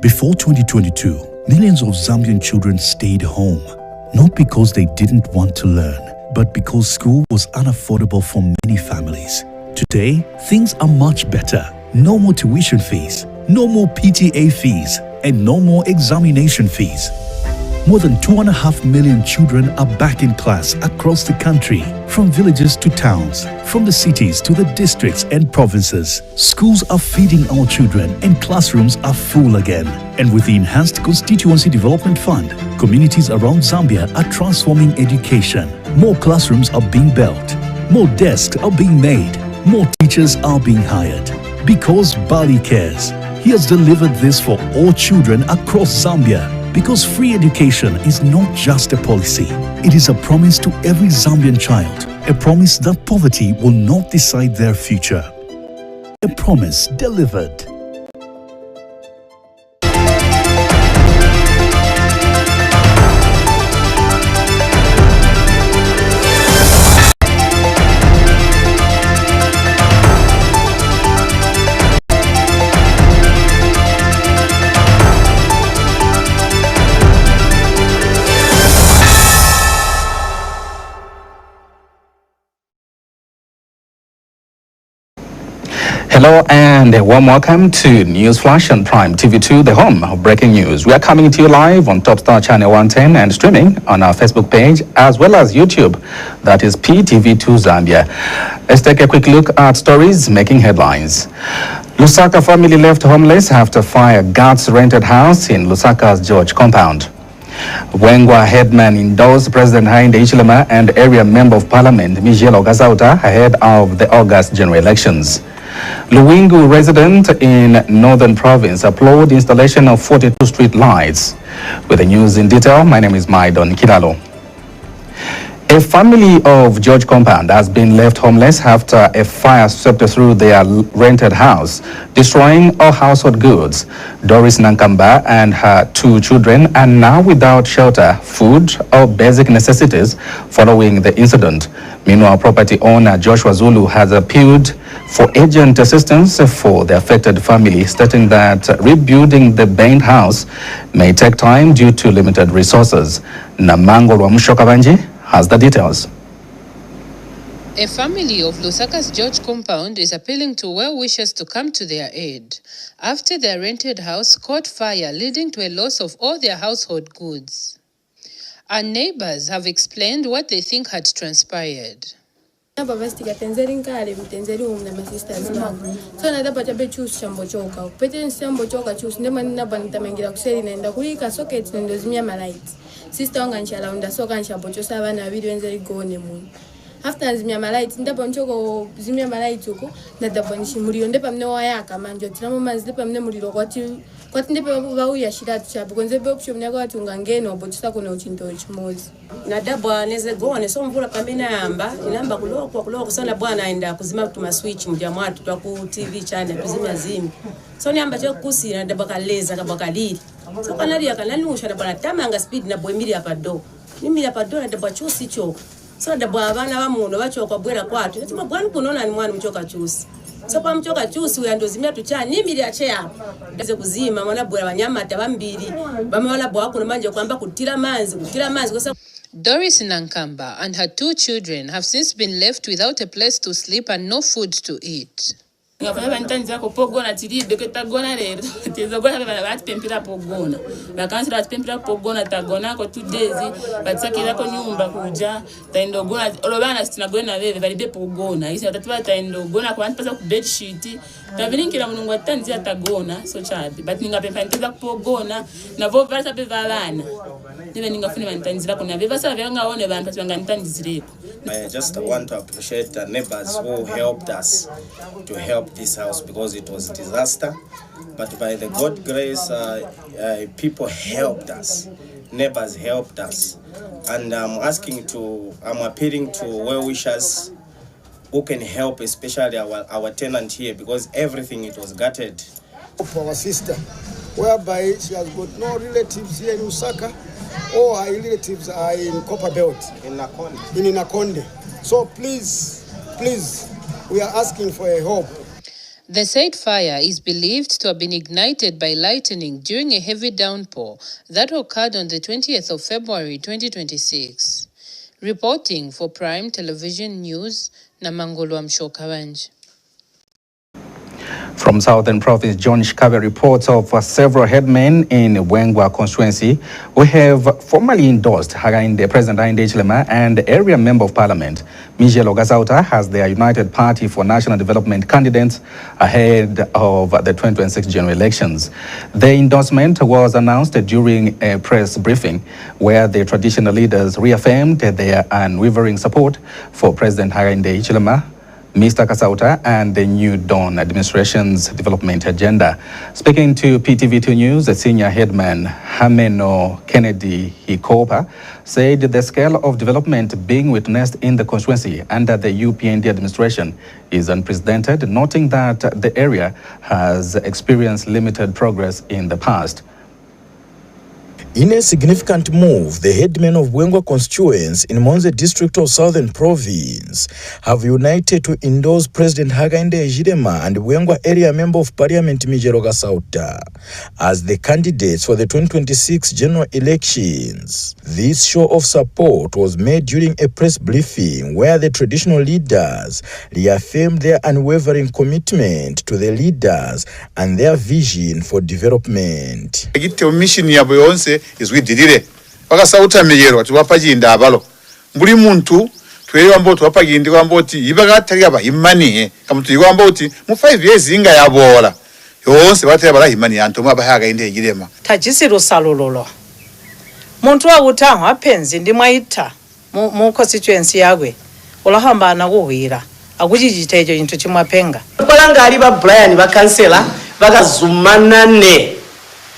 Before 2022, millions of Zambian children stayed home, not because they didn't want to learn, but because school was unaffordable for many families. Today, things are much better. No more tuition fees, no more PTA fees, and no more examination fees. More than 2.5 million children are back in class across the country, from villages to towns, from the cities to the districts and provinces. Schools are feeding our children and classrooms are full again. And with the Enhanced Constituency Development Fund, communities around Zambia are transforming education. More classrooms are being built, more desks are being made, more teachers are being hired. Because Bali cares. He has delivered this for all children across Zambia. Because free education is not just a policy, it is a promise to every Zambian child, a promise that poverty will not decide their future. A promise delivered. Hello and a warm welcome to News Flash on Prime TV2, the home of breaking news. We are coming to you live on Top Star Channel 110 and streaming on our Facebook page as well as YouTube. That is PTV2 Zambia. Let's take a quick look at stories making headlines. Lusaka family left homeless after fire guards rented house in Lusaka's George compound. BWEENGWA headman endorsed President HAKAINDE HICHILEMA and area member of parliament MICHELO ahead of the August general elections. LUWINGU resident in Northern Province applaud installation of 42 street lights. With the news in detail, my name is Maidon Kilalo. A family of George compound has been left homeless after a fire swept through their rented house, destroying all household goods. Doris Nankamba and her 2 children are now without shelter, food, or basic necessities following the incident. Meanwhile, property owner Joshua Zulu has appealed for urgent assistance for the affected family, stating that rebuilding the burned house may take time due to limited resources. Namango Rwamushokabanji has the details. A family of LUSAKA'S George compound is appealing to well-wishers to come to their aid after their rented house caught fire, leading to a loss of all their household goods. Our neighbors have explained what they think had transpired. So na da bata be choose shambo choka. Pete shambo choka choose ndema nina banita mengira kuseri nenda kulika socket ndo zimia malights. Sister wanga nchala unda soka nshambo chosa bana video enzeli gone mu. After zimia malights ndaba nchoko zimia malights uko na daba nshimuliro ndepa mne wayaka manjo tinamo manzipa mne muliro kwati ndepa bauya shiratu chapu kwenze be option yako watu ngangeno obotusa kuna uchinto chimozi. Na dabwa neze gone so mvula pambina yamba inamba kuloko sana bwana aenda kuzima tuma switch mja mwatu twa ku TV channel kuzima zimi so niamba cho kusi na dabwa kaleza kabwa kalili so kanali akalanusha dabwa tamanga speed na boemiri apado nimira apado na dabwa chusi cho so dabwa abana bamuno bachoka bwera kwatu ati mabwana kunona ni mwana mchoka chusi so pa mchoka chusi uyando zimia tuchani nimiri ache hapo ndaze kuzima mwana bwera banyama tabambiri bamala bwa kuno manje kwamba kutira manzi kwa Doris Nankamba and her 2 children have since been left without a place to sleep and no food to eat. Ngafanya bantanza ko pogona tiri deketa gona lero tizo gona bati pempira pogona bakansira pempira pogona tagona ko 2 days batsakira ko nyumba kuja taindo gona olobana sitina gona bebe bali be pogona isi atatuba taindo gona ko antipasa ku bed sheet tabininkira munungu atanzi atagona so chabi but ninga pempa nteza pogona na vo basa be valana nibe ninga funi bantanzira ko na beba sa byanga one bantu banga ntandizireko. I just want to appreciate the neighbors who helped us to help this house because it was a disaster, but by the God grace people helped us, neighbors helped us, and I'm appealing to well-wishers who can help, especially our tenant here, because everything it was gutted. For our sister, whereby she has got no relatives here in Lusaka, all her relatives are in Copper Belt, in Nakonde. So please, we are asking for a help. The said fire is believed to have been ignited by lightning during a heavy downpour that occurred on the 20th of February 2026. Reporting for Prime Television News, Namangolwa Mshokabanji. From Southern Province, John Shikabe reports of several headmen in BWEENGWA constituency who have formally endorsed HAKAINDE, President HICHILEMA, and area Member of Parliament MICHELO as their United Party for National Development candidates ahead of the 2026 general elections. The endorsement was announced during a press briefing where the traditional leaders reaffirmed their unwavering support for President HAKAINDE HICHILEMA, Mr. KASAUTA, and the new Dawn administration's development agenda. Speaking to PTV2 News, the senior headman Hameno Kennedy Hikopa said the scale of development being witnessed in the constituency under the UPND administration is unprecedented, noting that the area has experienced limited progress in the past. In a significant move, the headmen of BWEENGWA constituents in Monze district of Southern Province have united to endorse President HAKAINDE HICHILEMA and BWEENGWA area Member of Parliament MICHELO as the candidates for the 2026 general elections. This show of support was made during a press briefing where the traditional leaders reaffirmed their unwavering commitment to the leaders and their vision for development. Izwidilile KASAUTA miyero tuwapajinda abalo mbuli muntu tweyo mbo tuwapajindi kwamboti ibagatali abahimani kamuntu yikwamboti mu 5 years inga yabola yonse bataya barahimani antoma HAKAINDE HICHILEMA tajisiro salololo muntu awutaho apenzi ndimwaita mu constituency yakwe olahamba nakuhwira akujijitejo into chimwapenga kolanga ali ba Brian ba kansela bakazumanane.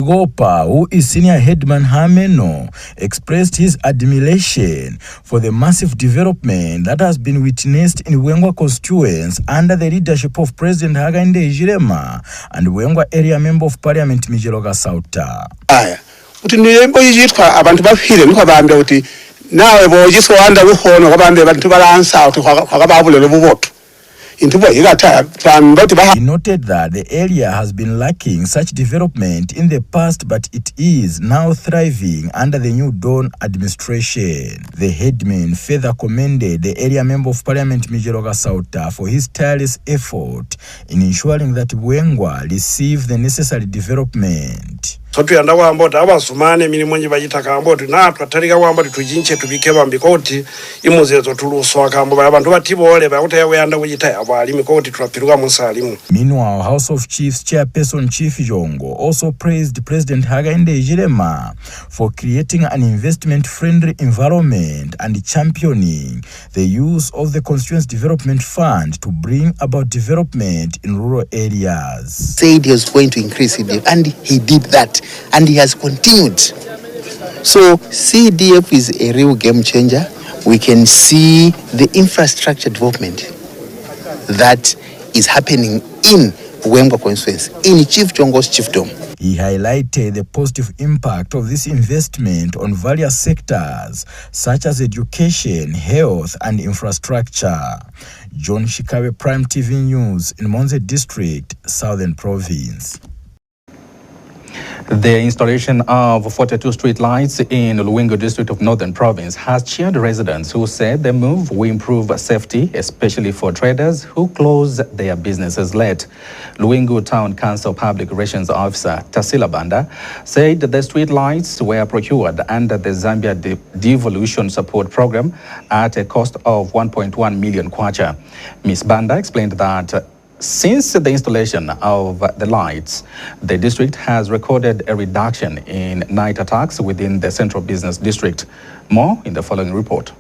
Gopa, who is senior headman Hameno, expressed his admiration for the massive development that has been witnessed in BWEENGWA constituents under the leadership of President HAKAINDE HICHILEMA and BWEENGWA area Member of Parliament MICHELO KASAUTA. Aya, uti nilembo yitwa abantu bafile niko bambe uti nawe bojiswa wanda buhono kabambe abantu balansa uti kwakababulelo buboto. He noted that the area has been lacking such development in the past, but it is now thriving under the new Dawn administration. The headman further commended the area Member of Parliament MICHELO for his tireless effort in ensuring that BWEENGWA receive the necessary development. Sotuyanda kwamboti abasumane mini mwenye bajitaka amboti na twatalika kwamboti tujinche tubikeba mbikoti imuzezo tuluswa kambo abantu batibole bakutaya weyanda kujitaya bwali mikoti tulapiruka musalimu. Meanwhile, House of Chiefs Chairperson Chief Jongo also praised President HAKAINDE HICHILEMA for creating an investment-friendly environment and championing the use of the Constituency Development Fund to bring about development in rural areas. Said he was going to increase it, and he did that. And he has continued. So CDF is a real game changer. We can see the infrastructure development that is happening in BWEENGWA constituency, in Chief Jongo's chiefdom. He highlighted the positive impact of this investment on various sectors such as education, health, and infrastructure. John Shikabe, Prime TV News in Monze District, Southern Province. The installation of 42 street lights in LUWINGU district of Northern Province has cheered residents who said the move will improve safety, especially for traders who close their businesses late. LUWINGU Town Council Public Relations Officer Tasila Banda said the street lights were procured under the Zambia Devolution Support Program at a cost of 1.1 million kwacha. Ms. Banda explained that since the installation of the lights, the district has recorded a reduction in night attacks within the Central Business District. More in the following report.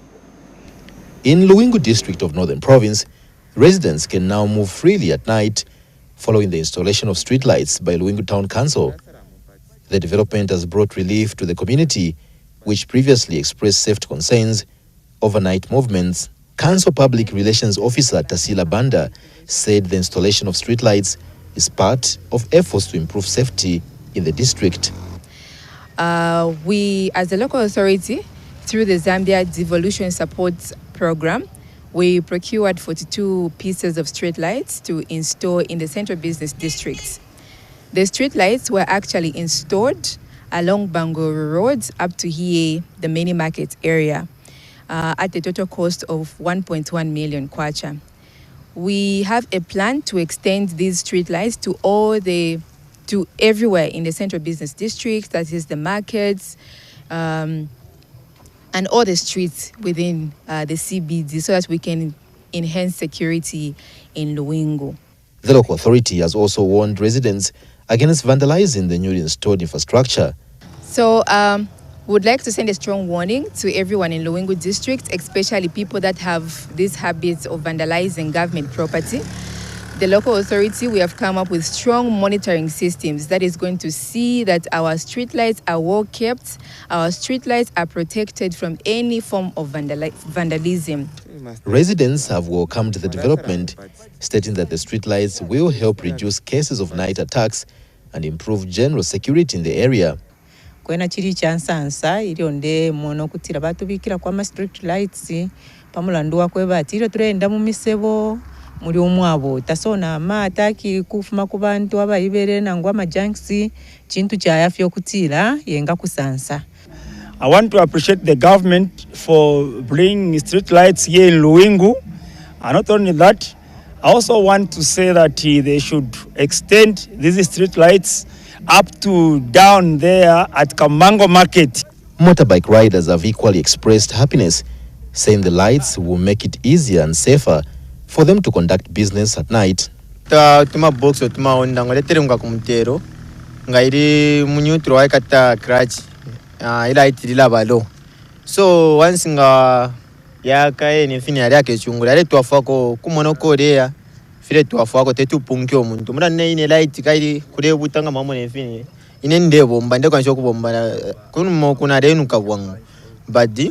In LUWINGU district of Northern Province, residents can now move freely at night following the installation of streetlights by LUWINGU Town Council. The development has brought relief to the community, which previously expressed safety concerns over night movements. Council Public Relations Officer Tasila Banda said the installation of streetlights is part of efforts to improve safety in the district. We, as the local authority, through the Zambia Devolution Support Program, We procured 42 pieces of street lights to install in the central business districts. The street lights were actually installed along Bangor Road up to here, the mini market area, at a total cost of 1.1 million kwacha. We have a plan to extend these street lights to everywhere in the central business district, that is the markets, and all the streets within the CBD, so that we can enhance security in Luwingu. The local authority has also warned residents against vandalizing the newly installed infrastructure. So we would like to send a strong warning to everyone in Luwingu district, especially people that have these habits of vandalizing government property. The local authority, we have come up with strong monitoring systems that is going to see that our streetlights are well kept, our streetlights are protected from any form of vandalism. Residents have welcomed the development, stating that the streetlights will help reduce cases of night attacks and improve general security in the area. Kwena chiri chansansa ilionde mono kutira batu bikira kwa ma street lights pamulandu wakwe batiro turenda mu misebo muri omwabo tasona mataki kufuma ku bantu abayibere nangwa majanksi chintu kyayafyo kutira yenga kusansa. I want to appreciate the government for bringing street lights here in Luwingu, and not only that, I also want to say that they should extend these street lights up to down there at Kamango Market. Motorbike riders have equally expressed happiness, saying the lights will make it easier and safer for them to conduct business at night. Tuma box tuma onda ngoletere nga kumtero ngairi munyutro aikata crutch ila itilila balo. So once nga yakae ni fini yake chungula ile twafako kumono korea file twafako tetu punkyo muntu mura ne light kairi kure butanga mamo ne fini ine ndebo mbande kwansho kubomba kuno kuna renu kabwangu badi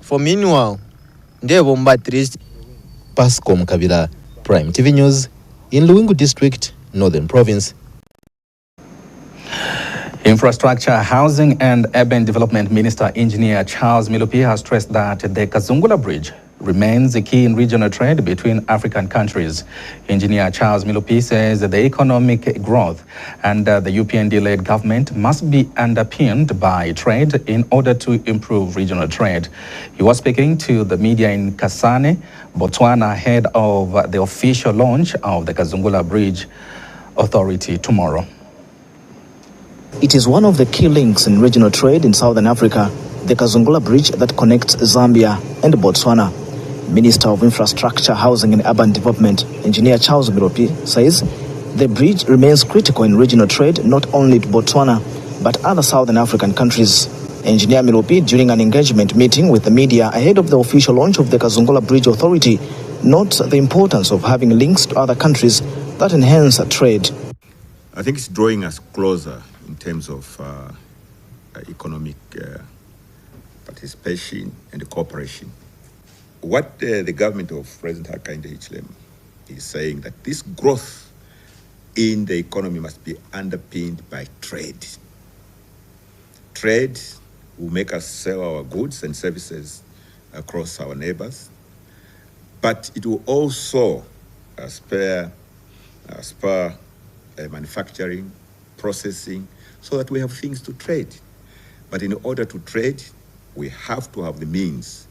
for meanwhile ndebo mba trist. Pascom Kabila, Prime TV News, in Luwingu District, Northern Province. Infrastructure, Housing and Urban Development Minister Engineer Charles Milupi has stressed that the KAZUNGULA Bridge remains a key in regional trade between African countries. Engineer Charles Milupi says that the economic growth and the UPND-led government must be underpinned by trade in order to improve regional trade. He was speaking to the media in Kasane, Botswana, ahead of the official launch of the KAZUNGULA Bridge Authority tomorrow. It is one of the key links in regional trade in Southern Africa, the KAZUNGULA Bridge that connects Zambia and Botswana. Minister of Infrastructure, Housing and Urban Development, Engineer Charles Milupi, says the bridge remains critical in regional trade, not only to Botswana, but other Southern African countries. Engineer Milupi, during an engagement meeting with the media ahead of the official launch of the KAZUNGULA Bridge Authority, notes the importance of having links to other countries that enhance trade. I think it's drawing us closer in terms of economic participation and cooperation. What the government of President HAKAINDE HICHILEMA is saying that this growth in the economy must be underpinned by trade. Trade will make us sell our goods and services across our neighbors, but it will also spur manufacturing, processing, so that we have things to trade. But in order to trade, we have to have the means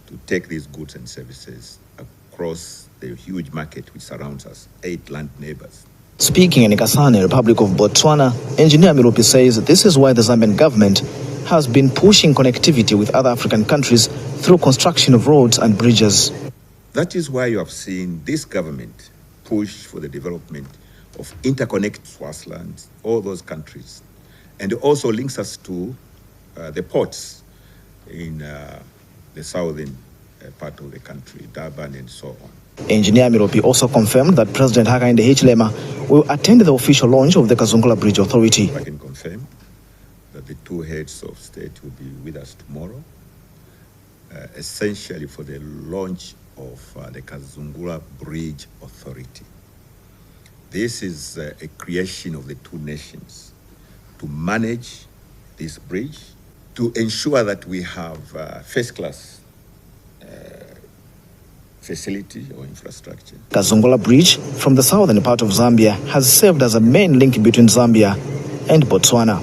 to take these goods and services across the huge market which surrounds us, 8 land neighbors. Speaking in Kasane, Republic of Botswana, Engineer Milupi says this is why the Zambian government has been pushing connectivity with other African countries through construction of roads and bridges. That is why you have seen this government push for the development of interconnect Swaziland, all those countries, and it also links us to the ports in the southern part of the country, Durban and so on. Engineer Milupi also confirmed that President HAKAINDE HICHILEMA will attend the official launch of the KAZUNGULA Bridge Authority. I can confirm that the 2 heads of state will be with us tomorrow, essentially for the launch of the KAZUNGULA Bridge Authority. This is a creation of the 2 nations to manage this bridge, to ensure that we have first-class facility or infrastructure. KAZUNGULA Bridge from the southern part of Zambia has served as a main link between Zambia and Botswana.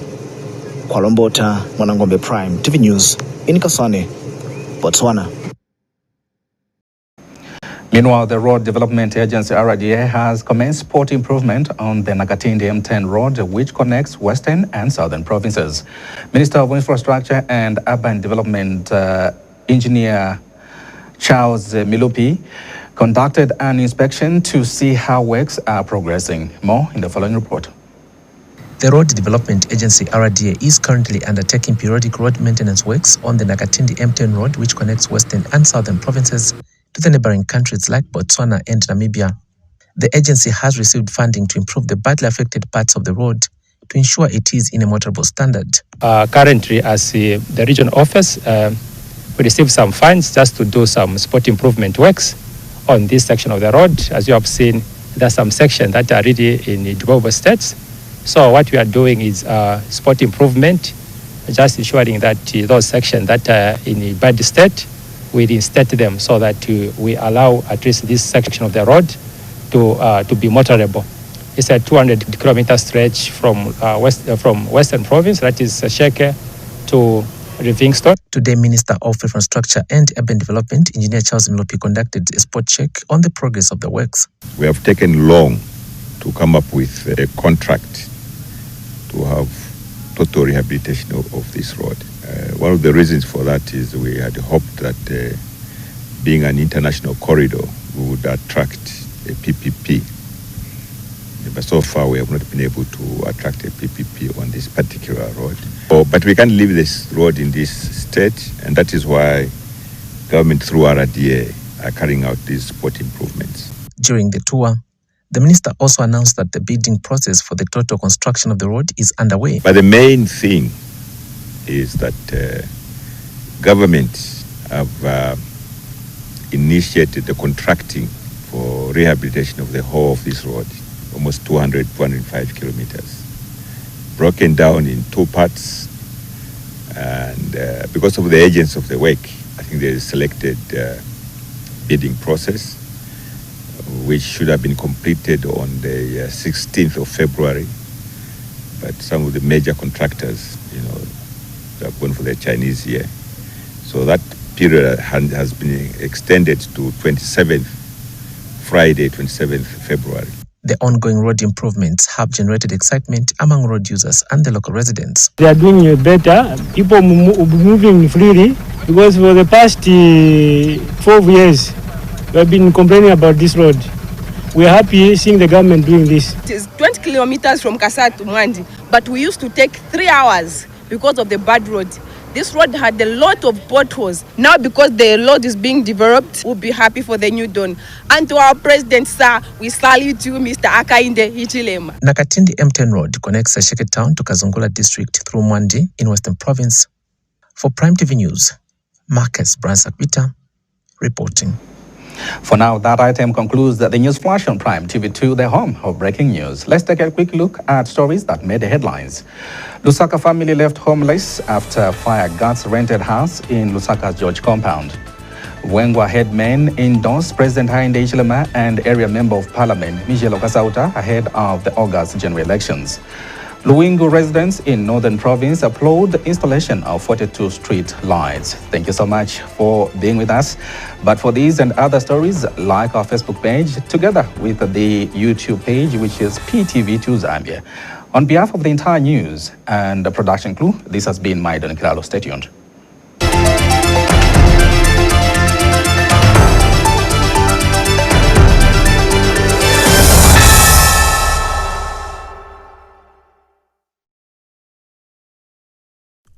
Kwalombota, Mwanangombe Prime, TV News, in Kasane, Botswana. Meanwhile, the Road Development Agency RDA has commenced port improvement on the NAKATINDI M10 road, which connects western and southern provinces. Minister of Infrastructure and Urban Development Engineer Charles Milupi conducted an inspection to see how works are progressing. More in the following report. The Road Development Agency RDA is currently undertaking periodic road maintenance works on the NAKATINDI M10 road, which connects western and southern provinces to the neighboring countries like Botswana and Namibia. The agency has received funding to improve the badly affected parts of the road to ensure it is in a motorable standard. Currently, as the regional office, we received some funds just to do some spot improvement works on this section of the road. As you have seen, there are some sections that are already in developable states. So what we are doing is spot improvement, just ensuring that those sections that are in a bad state, we reinstate them so that we allow at least this section of the road to be motorable. It's a 200-kilometer stretch from Western Province, that is Sheke, to Livingstone. Today, Minister of Infrastructure and Urban Development, Engineer Charles Milupi, conducted a spot check on the progress of the works. We have taken long to come up with a contract to have total rehabilitation of this road. One of the reasons for that is we had hoped that being an international corridor, we would attract a PPP. But so far, we have not been able to attract a PPP on this particular road. But we can't leave this road in this state, and that is why government through RDA are carrying out these spot improvements. During the tour, the minister also announced that the bidding process for the total construction of the road is underway. But the main thing is that government have initiated the contracting for rehabilitation of the whole of this road, almost 205 kilometers, broken down in two parts. And because of the urgency of the work, I think there is selected bidding process, which should have been completed on the 16th of February. But some of the major contractors, they have gone for the Chinese year. So that period has been extended to Friday, 27th February. The ongoing road improvements have generated excitement among road users and the local residents. They are doing better. People will be moving freely because for the past 12 years, we have been complaining about this road. We are happy seeing the government doing this. It is 20 kilometers from Kasauta to Mwandi, but we used to take 3 hours because of the bad road. This road had a lot of potholes. Now, because the road is being developed, we'll be happy for the new dawn. And to our president, sir, we salute you, Mr. HAKAINDE, HICHILEMA. NAKATINDI M10 road connects Sheke town to KAZUNGULA district through Mwandi in Western Province. For Prime TV News, Marcus Bransakbita reporting. For now, that item concludes the news flash on Prime TV2, the home of breaking news. Let's take a quick look at stories that made the headlines. Lusaka family left homeless after fire guts rented house in Lusaka's George compound. BWEENGWA headmen endorsed President HAKAINDE HICHILEMA and area member of parliament MICHELO KASAUTA ahead of the August general elections. LUWINGU residents in Northern Province applaud the installation of 42 street lights. Thank you so much for being with us. But for these and other stories, like our Facebook page together with the YouTube page, which is PTV2 Zambia. On behalf of the entire news and the production crew, this has been my Don Kiralo. Stay tuned.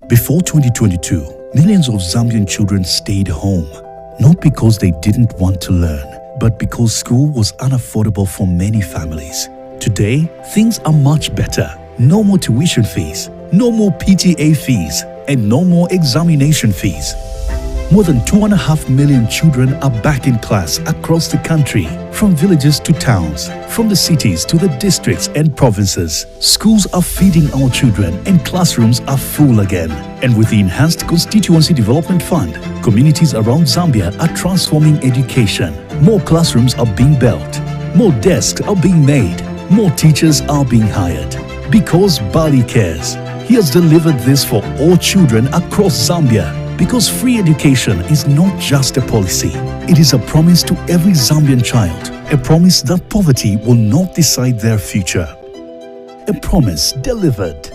Before 2022, millions of Zambian children stayed home, not because they didn't want to learn, but because school was unaffordable for many families. Today, things are much better. No more tuition fees, no more PTA fees, and no more examination fees. More than 2.5 million children are back in class across the country, from villages to towns, from the cities to the districts and provinces. Schools are feeding our children and classrooms are full again. And with the Enhanced Constituency Development Fund, communities around Zambia are transforming education. More classrooms are being built. More desks are being made. More teachers are being hired. Because Bali cares. He has delivered this for all children across Zambia. Because free education is not just a policy. It is a promise to every Zambian child. A promise that poverty will not decide their future. A promise delivered.